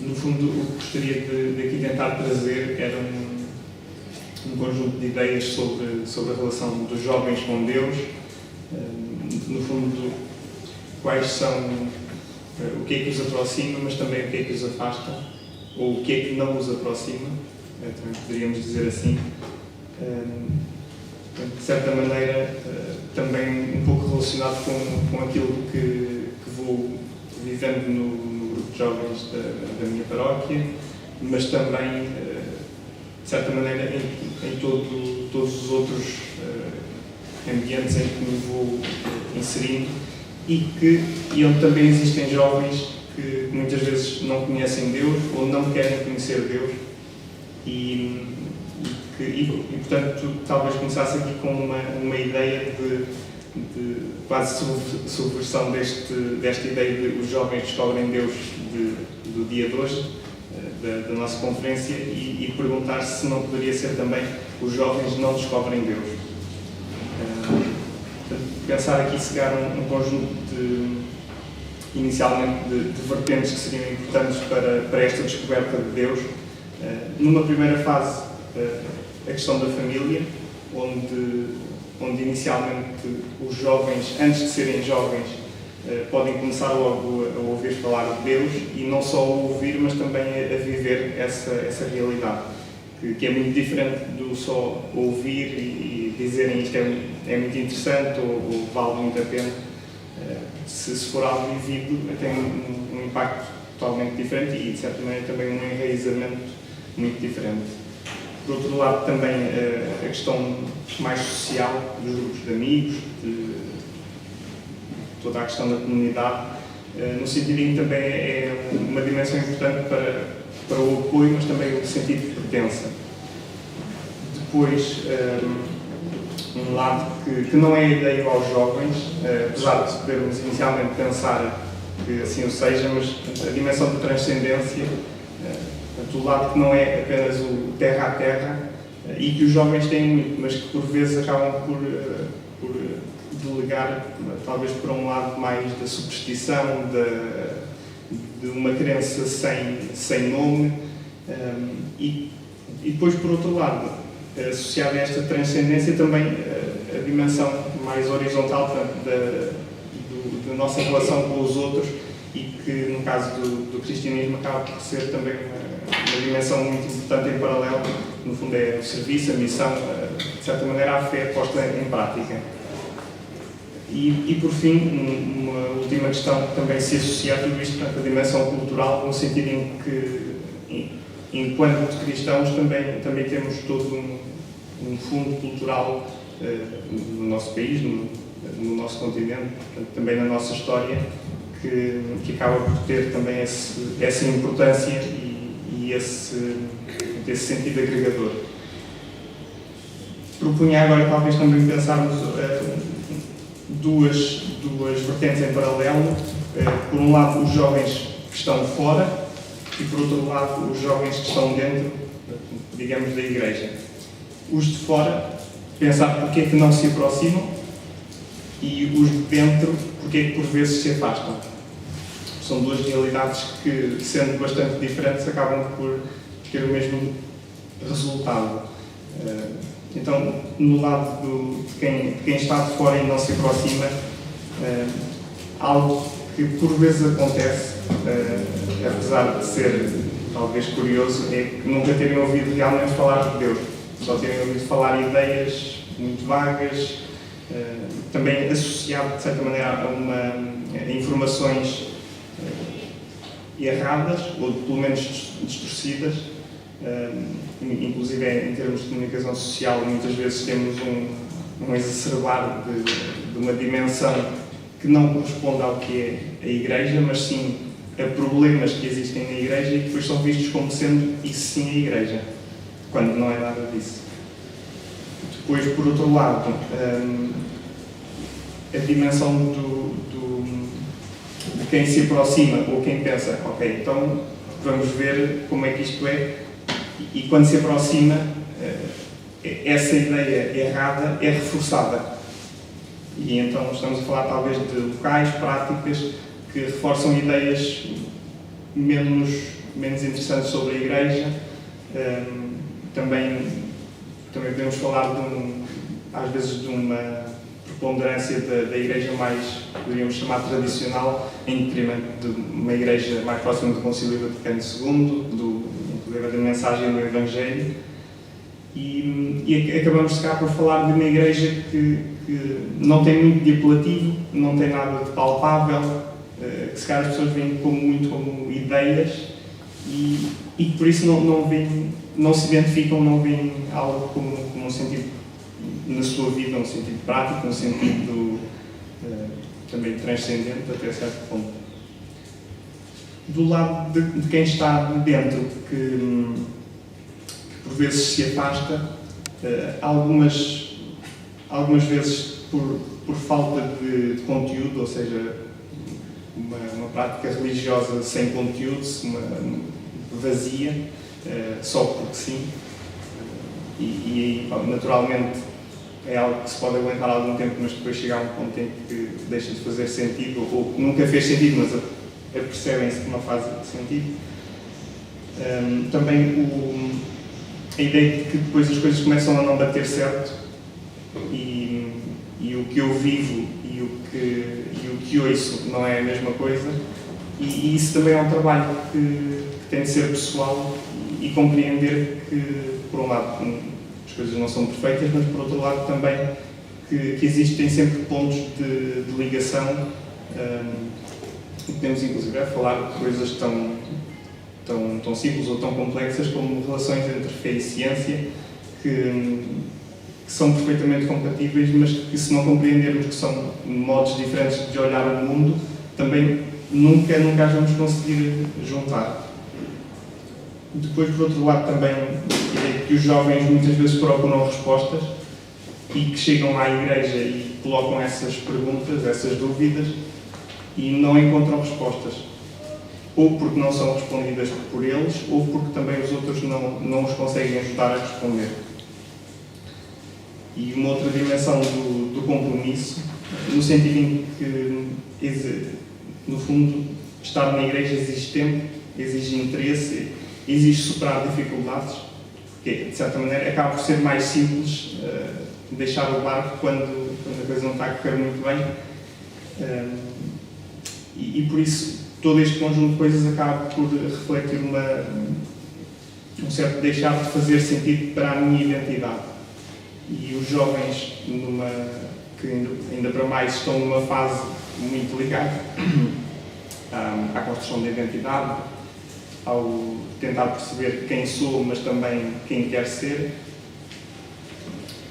No fundo, o que gostaria de aqui tentar trazer era um conjunto de ideias sobre a relação dos jovens com Deus. No fundo, quais são, o que é que os aproxima, mas também o que é que os afasta, ou o que é que não os aproxima, também poderíamos dizer assim. De certa maneira, também um pouco relacionado com aquilo que vou vivendo no grupo de jovens da minha paróquia, mas também, de certa maneira, em todos os outros ambientes em que me vou inserindo e onde também existem jovens que muitas vezes não conhecem Deus ou não querem conhecer Deus e portanto, talvez começasse aqui com uma ideia de quase subversão desta ideia de os jovens descobrem Deus do dia de hoje, da nossa conferência, e perguntar se não poderia ser também os jovens não descobrem Deus. Pensar aqui, se calhar, um conjunto inicialmente de vertentes que seriam importantes para esta descoberta de Deus. Numa primeira fase, a questão da família, onde inicialmente os jovens, antes de serem jovens, podem começar logo a ouvir falar de Deus e não só a ouvir, mas também a viver essa realidade, que é muito diferente do só ouvir e dizerem isto é muito interessante ou vale muito a pena. Se for algo vivido, tem um impacto totalmente diferente e, de certa maneira, também um enraizamento muito diferente. Por outro lado, também a questão mais social dos grupos de amigos, de toda a questão da comunidade, no sentido em que também é uma dimensão importante para o apoio, mas também o sentido de pertença. Depois, um lado que não é ideia aos jovens, apesar de podermos inicialmente pensar que assim o seja, mas a dimensão de transcendência, do lado que não é apenas o terra a terra, e que os jovens têm muito, mas que por vezes acabam por delegar, talvez para um lado mais da superstição, de uma crença sem nome, e depois, por outro lado, associada a esta transcendência também a dimensão mais horizontal da nossa relação com os outros, e que no caso do cristianismo acaba por ser também uma dimensão muito importante em paralelo. No fundo é o serviço, a missão, de certa maneira a fé posta em prática. E por fim, uma última questão que também se associa a tudo isto, a dimensão cultural, no sentido em que, enquanto cristãos, também temos todo um fundo cultural no nosso país, no nosso continente, também na nossa história, que acaba por ter também essa importância e esse sentido agregador. Propunha agora talvez também pensarmos duas vertentes em paralelo. Por um lado, os jovens que estão fora e, por outro lado, os jovens que estão dentro, digamos, da Igreja. Os de fora, pensar porque é que não se aproximam, e os de dentro, porque é que por vezes se afastam. São duas realidades que, sendo bastante diferentes, acabam por ter o mesmo resultado. Então, no lado de quem está de fora e não se aproxima, algo que por vezes acontece, apesar de ser talvez curioso, é que nunca terem ouvido realmente falar de Deus, só terem ouvido falar ideias muito vagas, também associado de certa maneira a informações erradas, ou pelo menos distorcidas, inclusive em termos de comunicação social, muitas vezes temos um exacerbar de uma dimensão que não corresponde ao que é a Igreja, mas sim a problemas que existem na Igreja e que depois são vistos como sendo isso sim a Igreja, quando não é nada disso. Depois, por outro lado, a dimensão de quem se aproxima ou quem pensa, ok, então vamos ver como é que isto é, e quando se aproxima, essa ideia errada é reforçada. E então estamos a falar talvez de locais, práticas, que reforçam ideias menos menos interessantes sobre a Igreja. Também podemos falar, às vezes, de uma preponderância da Igreja mais, poderíamos chamar, tradicional, em detrimento de uma Igreja mais próxima do Concílio Vaticano II, inclusive da mensagem do Evangelho. E acabamos, se calhar, por falar de uma Igreja que não tem muito de apelativo, não tem nada de palpável, que se calhar as pessoas veem muito como ideias e que por isso não se identificam, não veem algo como um sentido na sua vida, um sentido prático, um sentido também transcendente até certo ponto. Do lado de quem está dentro, que por vezes se afasta, algumas vezes por falta de conteúdo, ou seja, uma prática religiosa sem conteúdo, vazia, só porque sim, e naturalmente é algo que se pode aguentar algum tempo, mas depois chega a um ponto em que deixa de fazer sentido, ou nunca fez sentido, mas percebem-se que não faz sentido. Também a ideia de que depois as coisas começam a não bater certo e o que eu vivo e o que ouço não é a mesma coisa, e isso também é um trabalho que tem de ser pessoal e compreender que, por um lado, as coisas não são perfeitas, mas por outro lado também que existem sempre pontos de ligação, e podemos inclusive falar de coisas tão simples ou tão complexas como relações entre fé e ciência, que são perfeitamente compatíveis, mas que, se não compreendermos que são modos diferentes de olhar o mundo, também nunca as vamos conseguir juntar. Depois, por outro lado, também é que os jovens muitas vezes procuram respostas e que chegam à Igreja e colocam essas perguntas, essas dúvidas, e não encontram respostas. Ou porque não são respondidas por eles, ou porque também os outros não os conseguem ajudar a responder. E uma outra dimensão do compromisso, no sentido em que, no fundo, estar na Igreja exige tempo, exige interesse, exige superar dificuldades, porque, de certa maneira, acaba por ser mais simples deixar o barco quando a coisa não está a correr muito bem. E por isso, todo este conjunto de coisas acaba por refletir um certo deixar de fazer sentido para a minha identidade. E os jovens, que ainda para mais estão numa fase muito ligada à construção da identidade, ao tentar perceber quem sou, mas também quem quer ser,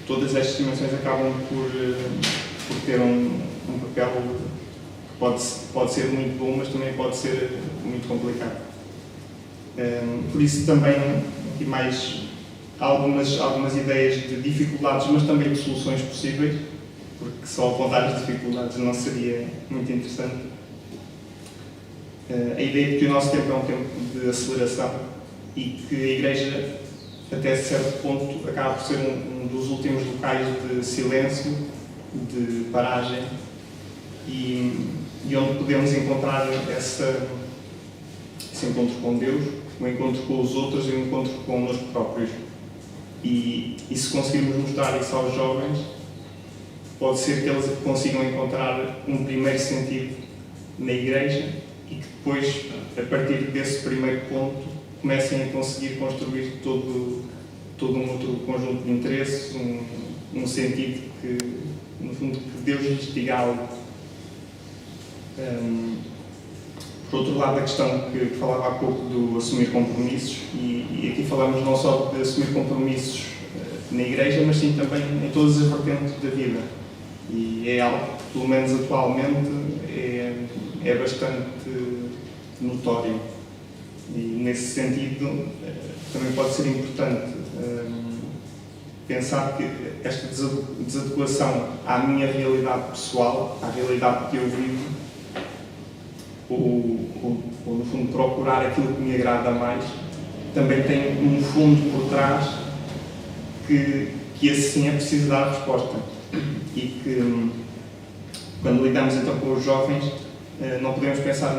todas estas dimensões acabam por ter um papel que pode ser muito bom, mas também pode ser muito complicado. Por isso também aqui mais algumas ideias de dificuldades, mas também de soluções possíveis, porque só apontar as dificuldades não seria muito interessante. A ideia de que o nosso tempo é um tempo de aceleração e que a Igreja, até certo ponto, acaba por ser um dos últimos locais de silêncio, de paragem, e onde podemos encontrar esse encontro com Deus, o encontro com os outros e o encontro connosco próprios. E se conseguirmos mostrar isso aos jovens, pode ser que eles consigam encontrar um primeiro sentido na Igreja e que depois, a partir desse primeiro ponto, comecem a conseguir construir todo um outro conjunto de interesses, um sentido que, no fundo, que Deus lhes diga algo. Por outro lado, a questão que falava há pouco do assumir compromissos, e aqui falamos não só de assumir compromissos na Igreja, mas sim também em todas as vertentes da vida. E é algo que, pelo menos atualmente, é bastante notório. E, nesse sentido, também pode ser importante pensar que esta desadequação à minha realidade pessoal, à realidade que eu vivo, ou no fundo procurar aquilo que me agrada mais, também tem um fundo por trás que assim é preciso dar resposta. E que, quando lidamos então com os jovens, não podemos pensar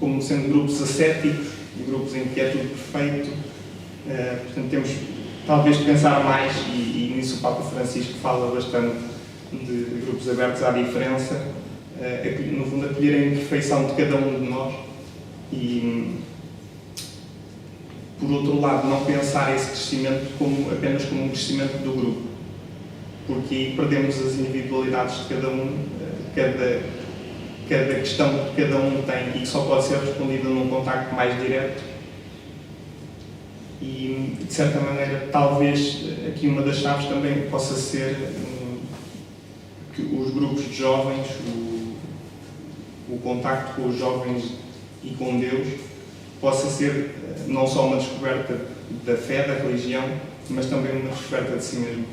como sendo grupos ascéticos grupos em que é tudo perfeito. Portanto, temos talvez de pensar mais, e nisso o Papa Francisco fala bastante de grupos abertos à diferença, no fundo acolher a imperfeição de cada um de nós e, por outro lado, não pensar esse crescimento apenas como um crescimento do grupo, porque aí perdemos as individualidades de cada um, cada questão que cada um tem e que só pode ser respondida num contacto mais direto. E, de certa maneira, talvez aqui uma das chaves também possa ser que os grupos de jovens, o contacto com os jovens e com Deus, possa ser não só uma descoberta da fé, da religião, mas também uma descoberta de si mesmo.